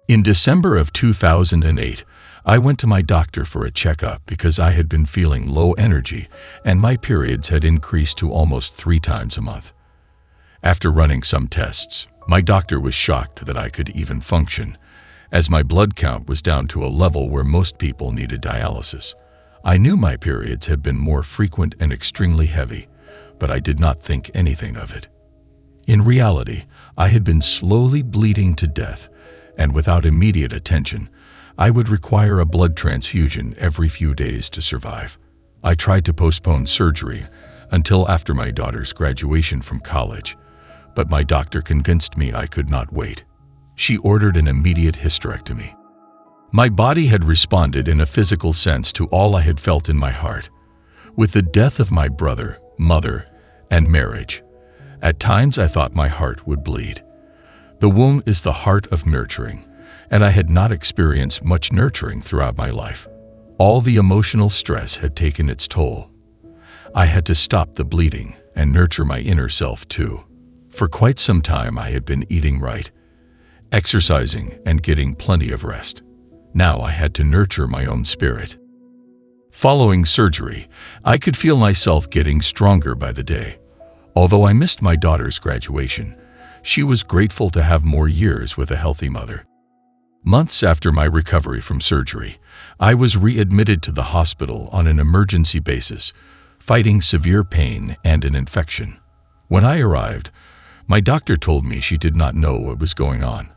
In December of 2008, I went to my doctor for a checkup because I had been feeling low energy and my periods had increased to almost 3 times a month. After running some tests, my doctor was shocked that I could even function, as my blood count was down to a level where most people needed dialysis. I knew my periods had been more frequent and extremely heavy, but I did not think anything of it. In reality, I had been slowly bleeding to death, and without immediate attention, I would require a blood transfusion every few days to survive. I tried to postpone surgery until after my daughter's graduation from college, but my doctor convinced me I could not wait. She ordered an immediate hysterectomy. My body had responded in a physical sense to all I had felt in my heart. With the death of my brother, mother, and marriage, at times I thought my heart would bleed. The womb is the heart of nurturing, and I had not experienced much nurturing throughout my life. All the emotional stress had taken its toll. I had to stop the bleeding and nurture my inner self too. For quite some time I had been eating right, exercising, and getting plenty of rest. Now I had to nurture my own spirit. Following surgery, I could feel myself getting stronger by the day. Although I missed my daughter's graduation, she was grateful to have more years with a healthy mother. Months after my recovery from surgery, I was readmitted to the hospital on an emergency basis, fighting severe pain and an infection. When I arrived, my doctor told me she did not know what was going on,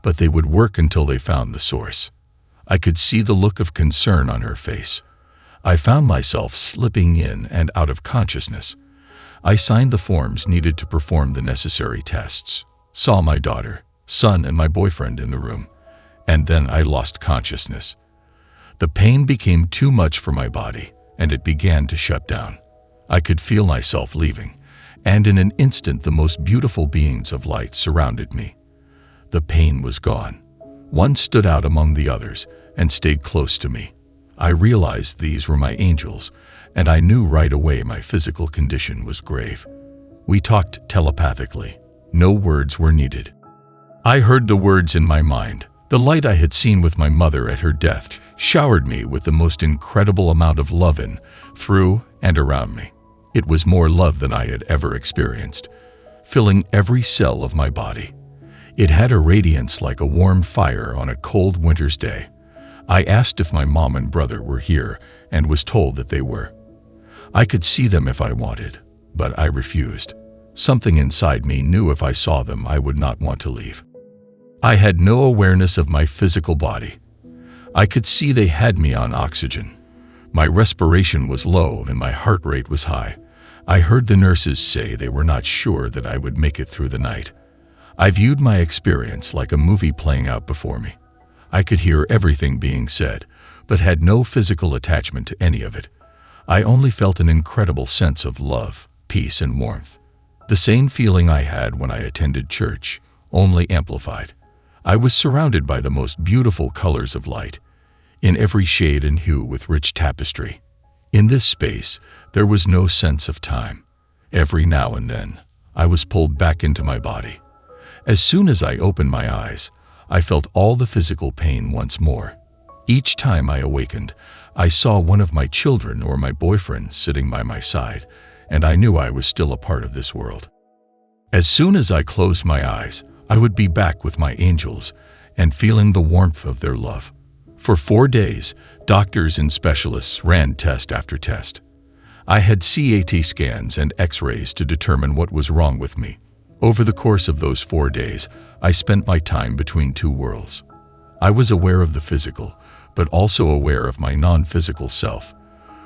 but they would work until they found the source. I could see the look of concern on her face. I found myself slipping in and out of consciousness. I signed the forms needed to perform the necessary tests, saw my daughter, son, and my boyfriend in the room, and then I lost consciousness. The pain became too much for my body, and it began to shut down. I could feel myself leaving, and in an instant the most beautiful beings of light surrounded me. The pain was gone. One stood out among the others and stayed close to me. I realized these were my angels, and I knew right away my physical condition was grave. We talked telepathically. No words were needed. I heard the words in my mind. The light I had seen with my mother at her death showered me with the most incredible amount of love in, through, and around me. It was more love than I had ever experienced, filling every cell of my body. It had a radiance like a warm fire on a cold winter's day. I asked if my mom and brother were here and was told that they were. I could see them if I wanted, but I refused. Something inside me knew if I saw them I would not want to leave. I had no awareness of my physical body. I could see they had me on oxygen. My respiration was low and my heart rate was high. I heard the nurses say they were not sure that I would make it through the night. I viewed my experience like a movie playing out before me. I could hear everything being said, but had no physical attachment to any of it. I only felt an incredible sense of love, peace, and warmth. The same feeling I had when I attended church, only amplified. I was surrounded by the most beautiful colors of light, in every shade and hue with rich tapestry. In this space, there was no sense of time. Every now and then, I was pulled back into my body. As soon as I opened my eyes, I felt all the physical pain once more. Each time I awakened, I saw one of my children or my boyfriend sitting by my side, and I knew I was still a part of this world. As soon as I closed my eyes, I would be back with my angels and feeling the warmth of their love. For 4 days, doctors and specialists ran test after test. I had CAT scans and X-rays to determine what was wrong with me. Over the course of those 4 days, I spent my time between 2 worlds. I was aware of the physical, but also aware of my non-physical self.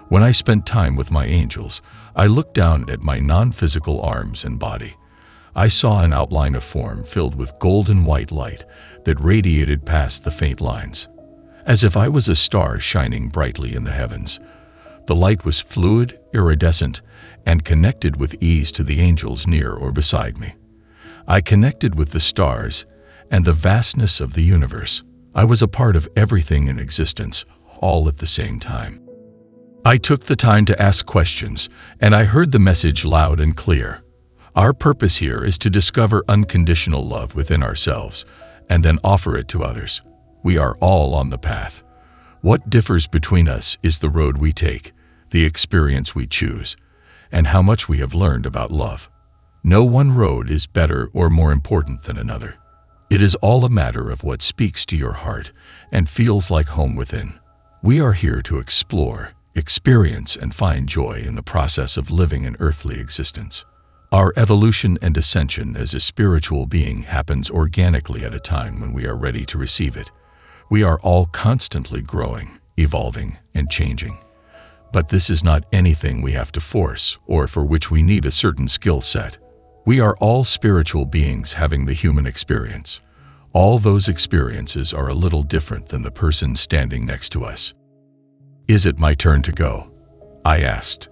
When I spent time with my angels, I looked down at my non-physical arms and body. I saw an outline of form filled with golden white light that radiated past the faint lines, as if I was a star shining brightly in the heavens. The light was fluid, iridescent, and connected with ease to the angels near or beside me. I connected with the stars and the vastness of the universe. I was a part of everything in existence, all at the same time. I took the time to ask questions, and I heard the message loud and clear. Our purpose here is to discover unconditional love within ourselves and then offer it to others. We are all on the path. What differs between us is the road we take, the experience we choose, and how much we have learned about love. No one road is better or more important than another. It is all a matter of what speaks to your heart and feels like home within. We are here to explore, experience, and find joy in the process of living an earthly existence. Our evolution and ascension as a spiritual being happens organically at a time when we are ready to receive it. We are all constantly growing, evolving, and changing. But this is not anything we have to force or for which we need a certain skill set. We are all spiritual beings having the human experience. All those experiences are a little different than the person standing next to us. Is it my turn to go? I asked.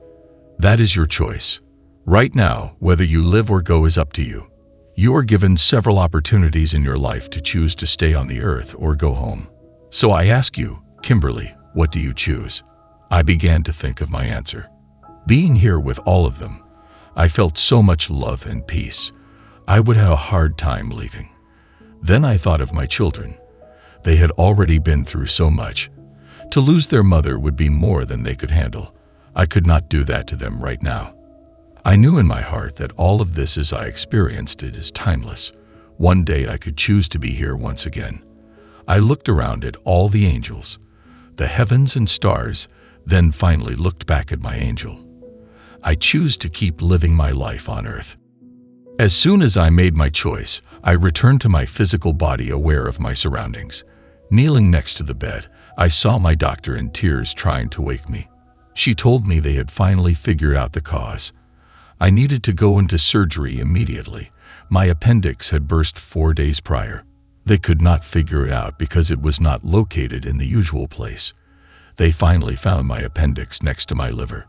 That is your choice. Right now, whether you live or go is up to you. You are given several opportunities in your life to choose to stay on the earth or go home. So I ask you, Kimberly, what do you choose? I began to think of my answer. Being here with all of them, I felt so much love and peace. I would have a hard time leaving. Then I thought of my children. They had already been through so much. To lose their mother would be more than they could handle. I could not do that to them right now. I knew in my heart that all of this as I experienced it is timeless. One day I could choose to be here once again. I looked around at all the angels, the heavens and stars, then finally looked back at my angel. I choose to keep living my life on earth. As soon as I made my choice, I returned to my physical body aware of my surroundings. Kneeling next to the bed, I saw my doctor in tears trying to wake me. She told me they had finally figured out the cause. I needed to go into surgery immediately. My appendix had burst 4 days prior. They could not figure it out because it was not located in the usual place. They finally found my appendix next to my liver.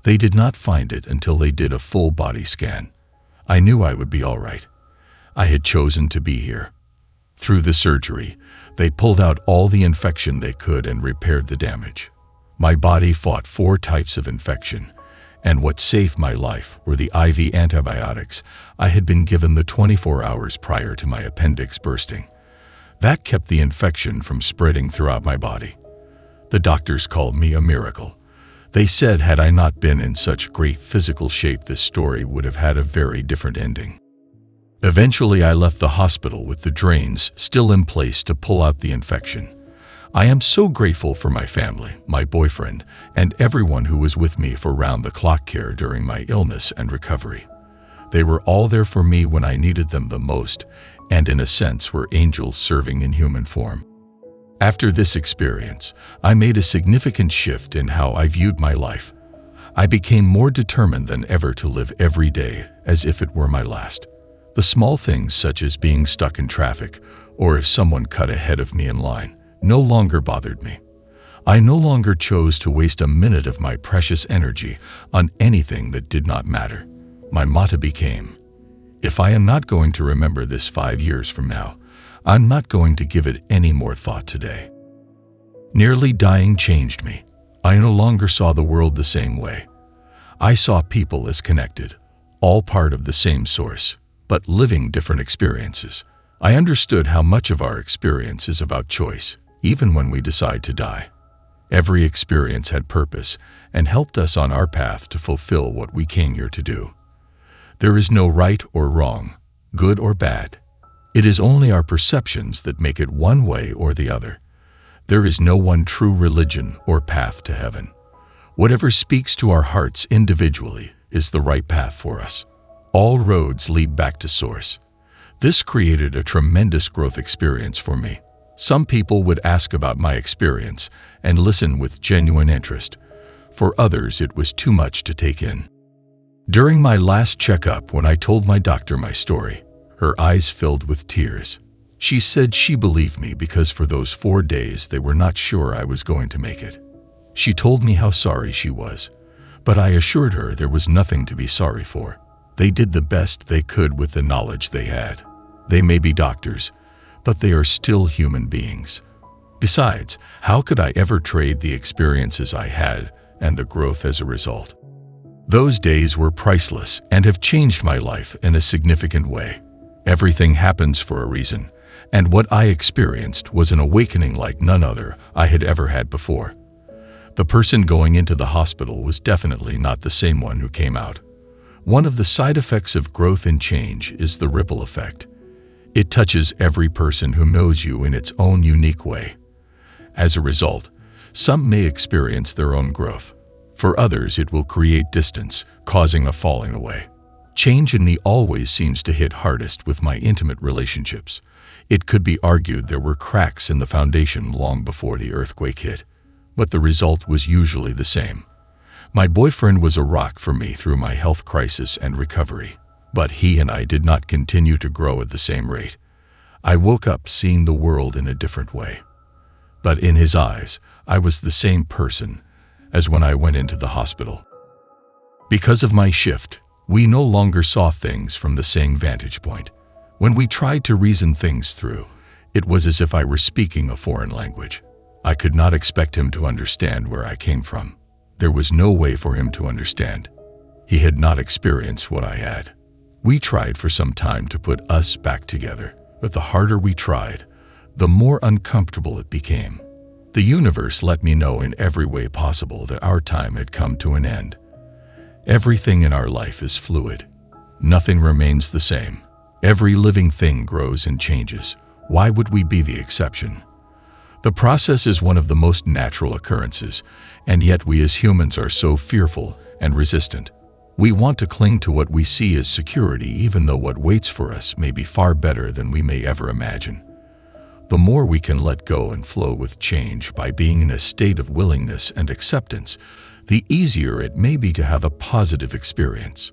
They did not find it until they did a full body scan. I knew I would be all right. I had chosen to be here. Through the surgery, they pulled out all the infection they could and repaired the damage. My body fought 4 types of infection, and what saved my life were the IV antibiotics I had been given the 24 hours prior to my appendix bursting. That kept the infection from spreading throughout my body. The doctors called me a miracle. They said had I not been in such great physical shape, this story would have had a very different ending. Eventually, I left the hospital with the drains still in place to pull out the infection. I am so grateful for my family, my boyfriend, and everyone who was with me for round-the-clock care during my illness and recovery. They were all there for me when I needed them the most, and in a sense were angels serving in human form. After this experience, I made a significant shift in how I viewed my life. I became more determined than ever to live every day as if it were my last. The small things such as being stuck in traffic or if someone cut ahead of me in line no longer bothered me. I no longer chose to waste a minute of my precious energy on anything that did not matter. My motto became, if I am not going to remember this 5 years from now, I'm not going to give it any more thought today. Nearly dying changed me. I no longer saw the world the same way. I saw people as connected, all part of the same source, but living different experiences. I understood how much of our experience is about choice, even when we decide to die. Every experience had purpose and helped us on our path to fulfill what we came here to do. There is no right or wrong, good or bad. It is only our perceptions that make it one way or the other. There is no one true religion or path to heaven. Whatever speaks to our hearts individually is the right path for us. All roads lead back to source. This created a tremendous growth experience for me. Some people would ask about my experience and listen with genuine interest. For others, it was too much to take in. During my last checkup, when I told my doctor my story, her eyes filled with tears. She said she believed me because for those 4 days they were not sure I was going to make it. She told me how sorry she was, but I assured her there was nothing to be sorry for. They did the best they could with the knowledge they had. They may be doctors, but they are still human beings. Besides, how could I ever trade the experiences I had and the growth as a result? Those days were priceless and have changed my life in a significant way. Everything happens for a reason, And what I experienced was an awakening like none other I had ever had before. The person going into the hospital was definitely not the same one who came out. One of the side effects of growth and change is the ripple effect. It touches every person who knows you in its own unique way. As a result, some may experience their own growth. For others, it will create distance, causing a falling away. Change in me always seems to hit hardest with my intimate relationships. It could be argued there were cracks in the foundation long before the earthquake hit, but the result was usually the same. My boyfriend was a rock for me through my health crisis and recovery, but he and I did not continue to grow at the same rate. I woke up seeing the world in a different way. But in his eyes, I was the same person as when I went into the hospital. Because of my shift, we no longer saw things from the same vantage point. When we tried to reason things through, it was as if I were speaking a foreign language. I could not expect him to understand where I came from. There was no way for him to understand. He had not experienced what I had. We tried for some time to put us back together, but the harder we tried, the more uncomfortable it became. The universe let me know in every way possible that our time had come to an end. Everything in our life is fluid. Nothing remains the same. Every living thing grows and changes. Why would we be the exception? The process is one of the most natural occurrences, and yet we as humans are so fearful and resistant. We want to cling to what we see as security, even though what waits for us may be far better than we may ever imagine. The more we can let go and flow with change by being in a state of willingness and acceptance, the easier it may be to have a positive experience.